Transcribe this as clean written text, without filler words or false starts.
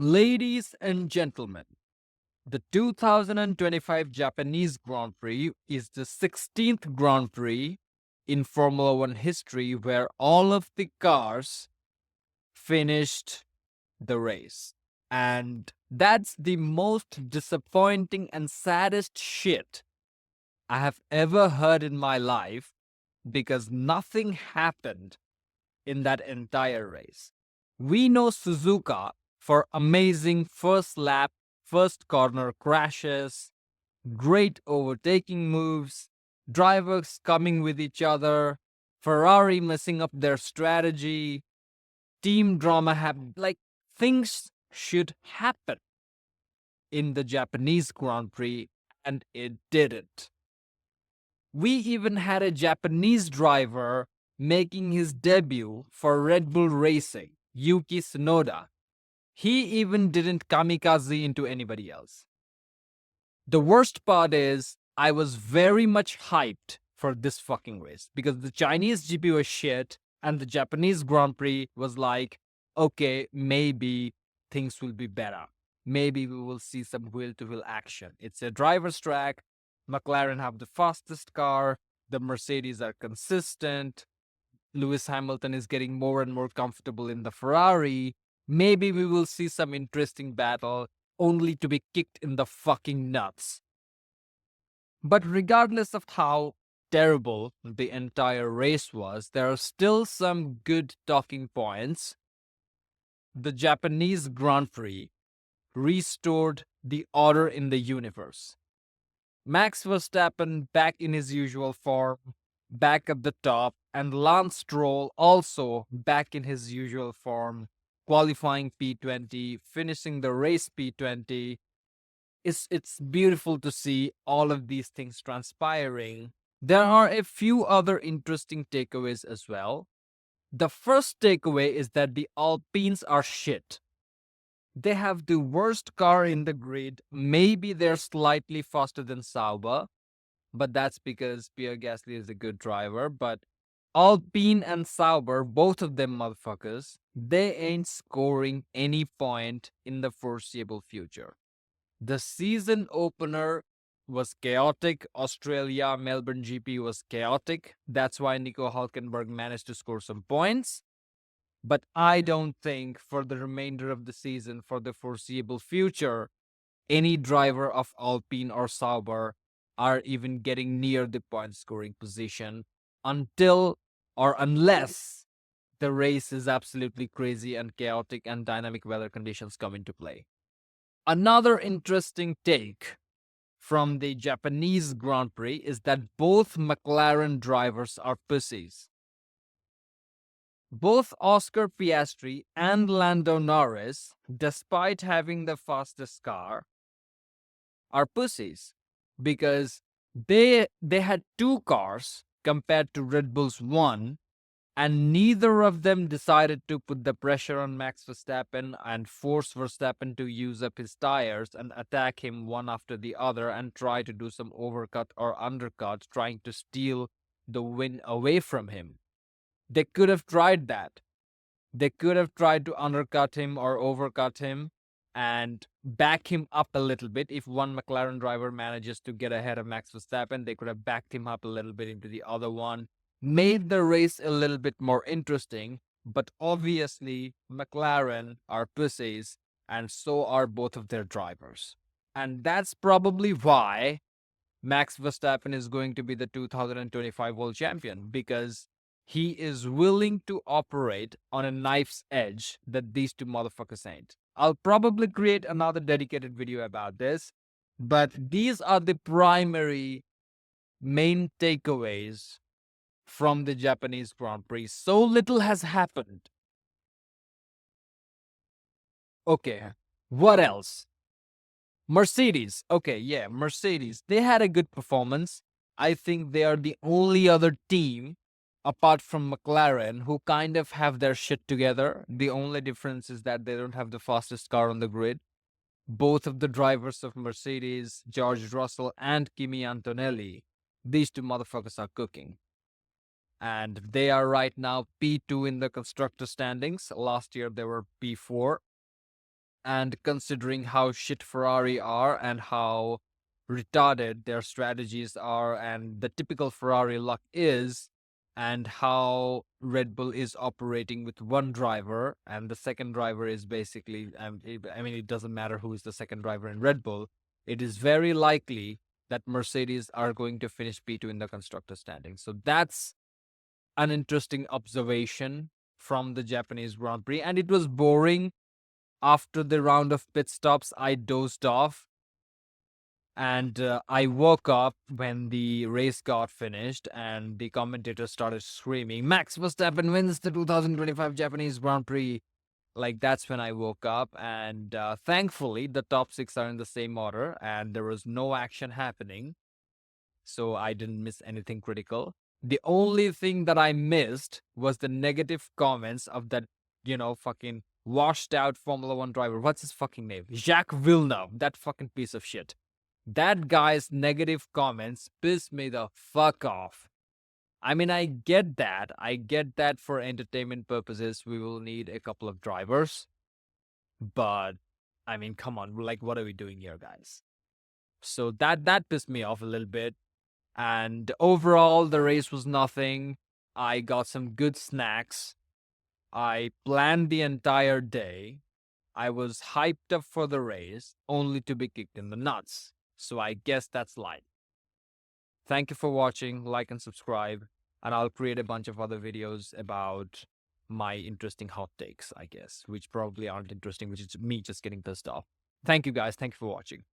Ladies and gentlemen, the 2025 Japanese Grand Prix is the 16th Grand Prix in Formula One history where all of the cars finished the race. And that's the most disappointing and saddest shit I have ever heard in my life because nothing happened in that entire race. We know Suzuka for amazing first lap, first corner crashes, great overtaking moves, drivers coming with each other, Ferrari messing up their strategy, team drama like things should happen in the Japanese Grand Prix and it didn't. We even had a Japanese driver making his debut for Red Bull Racing, Yuki Tsunoda. He even didn't kamikaze into anybody else. The worst part is, I was very much hyped for this fucking race because the Chinese GP was shit and the Japanese Grand Prix was like, okay, maybe things will be better. Maybe we will see some wheel to wheel action. It's a driver's track. McLaren have the fastest car. The Mercedes are consistent. Lewis Hamilton is getting more and more comfortable in the Ferrari. Maybe we will see some interesting battle only to be kicked in the fucking nuts. But regardless of how terrible the entire race was, there are still some good talking points. The Japanese Grand Prix restored the order in the universe. Max Verstappen back in his usual form, back at the top, and Lance Stroll also back in his usual form, qualifying P20, finishing the race P20. It's beautiful to see all of these things transpiring. There are a few other interesting takeaways as well. The first takeaway is that the Alpines are shit. They have the worst car in the grid. Maybe they're slightly faster than Sauber, but that's because Pierre Gasly is a good driver. But Alpine and Sauber, both of them motherfuckers, they ain't scoring any point in the foreseeable future. The season opener was chaotic. Australia, Melbourne GP was chaotic. That's why Nico Hulkenberg managed to score some points. But I don't think for the remainder of the season, for the foreseeable future, any driver of Alpine or Sauber are even getting near the point scoring position until or unless the race is absolutely crazy and chaotic and dynamic weather conditions come into play. Another interesting take from the Japanese Grand Prix is that both McLaren drivers are pussies. Both Oscar Piastri and Lando Norris, despite having the fastest car, are pussies because they had two cars compared to Red Bull's one, and neither of them decided to put the pressure on Max Verstappen and force Verstappen to use up his tires and attack him one after the other and try to do some overcut or undercut, trying to steal the win away from him. They could have tried that. They could have tried to undercut him or overcut him and back him up a little bit. If one McLaren driver manages to get ahead of Max Verstappen, they could have backed him up a little bit into the other one, made the race a little bit more interesting. But obviously, McLaren are pussies, and so are both of their drivers. And that's probably why Max Verstappen is going to be the 2025 world champion, because he is willing to operate on a knife's edge that these two motherfuckers ain't. I'll probably create another dedicated video about this, but these are the primary main takeaways from the Japanese Grand Prix. So little has happened. Okay, what else? Mercedes. Okay, yeah, Mercedes. They had a good performance. I think they are the only other team apart from McLaren who kind of have their shit together. The only difference is that they don't have the fastest car on the grid. Both of the drivers of Mercedes, George Russell and Kimi Antonelli, these two motherfuckers are cooking. And they are right now P2 in the constructor standings. Last year they were P4. And considering how shit Ferrari are and how retarded their strategies are and the typical Ferrari luck is, and how Red Bull is operating with one driver and the second driver is basically, I mean, it doesn't matter who is the second driver in Red Bull. It is very likely that Mercedes are going to finish P2 in the constructor standing. So that's an interesting observation from the Japanese Grand Prix. And it was boring after the round of pit stops. I dozed off and I woke up when the race got finished and the commentator started screaming, Max Verstappen wins the 2025 Japanese Grand Prix. Like, that's when I woke up. And thankfully, the top six are in the same order and there was no action happening. So I didn't miss anything critical. The only thing that I missed was the negative comments of that, fucking washed out Formula One driver. What's his fucking name? Jacques Villeneuve, that fucking piece of shit. That guy's negative comments pissed me the fuck off. I mean, I get that. I get that for entertainment purposes, we will need a couple of drivers. But, I mean, come on. Like, what are we doing here, guys? So that pissed me off a little bit. And overall, the race was nothing. I got some good snacks. I planned the entire day. I was hyped up for the race, only to be kicked in the nuts. So I guess that's life. Thank you for watching. Like and subscribe. And I'll create a bunch of other videos about my interesting hot takes, I guess, which probably aren't interesting, which is me just getting pissed off. Thank you, guys. Thank you for watching.